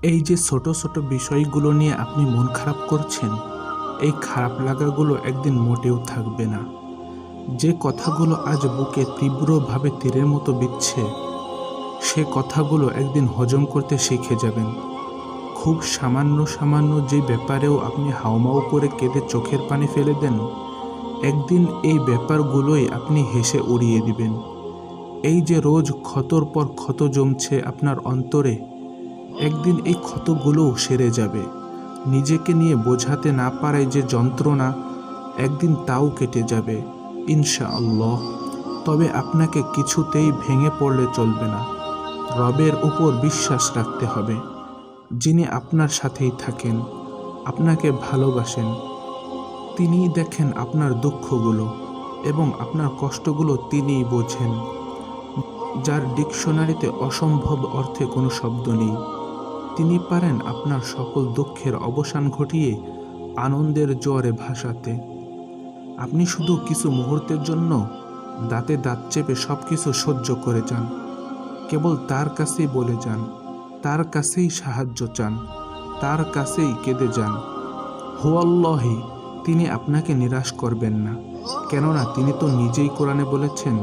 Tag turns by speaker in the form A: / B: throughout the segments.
A: এই যে ছোট ছোট বিষয়গুলো নিয়ে আপনি মন খারাপ করছেন, এই খারাপ লাগাগুলো একদিন মোটেও থাকবে না। যে কথাগুলো আজ বুকে তীব্রভাবে তীরের মতো বিচ্ছে, সে কথাগুলো একদিন হজম করতে শিখে যাবেন। খুব সামান্য সামান্য যে ব্যাপারেও আপনি হাউমাউ করে কেঁদে চোখের পানি ফেলে দেন, একদিন এই ব্যাপারগুলোই আপনি হেসে উড়িয়ে দিবেন। এই যে রোজ ক্ষতর পর ক্ষত জমছে আপনার অন্তরে, একদিন এই ক্ষতগুলোও সেরে যাবে। নিজেকে নিয়ে বোঝাতে না পারায় যে যন্ত্রণা, একদিন তাও কেটে যাবে ইনশাআল্লাহ। তবে আপনাকে কিছুতেই ভেঙে পড়লে চলবে না। রবের উপর বিশ্বাস রাখতে হবে, যিনি আপনার সাথেই থাকেন, আপনাকে ভালোবাসেন। তিনিই দেখেন আপনার দুঃখগুলো এবং আপনার কষ্টগুলো তিনিই বোঝেন। যার ডিকশনারিতে অসম্ভব অর্থে কোনো শব্দ নেই, তিনি পারেন আপনার সকল দুঃখের অবসান ঘটিয়ে আনন্দের জোয়ারে ভাসাতে। আপনি শুধু কিছু মুহূর্তের জন্য দাঁতে দাঁত চেপে সব কিছু সহ্য করে যান। কেবল তার কাছেই বলে যান, তার কাছেই সাহায্য চান, তার কাছেই কেঁদে যান। হুয়াল্লাহি, তিনি আপনাকে নিরাশ করবেন না, কেননা তিনি তো নিজেই কোরআনে বলেছেন,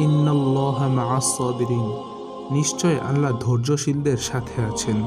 A: ইন্নাল্লাহা মাআস সাবিরিন, নিশ্চয় আল্লাহ ধৈর্যশীলদের সাথে আছেন।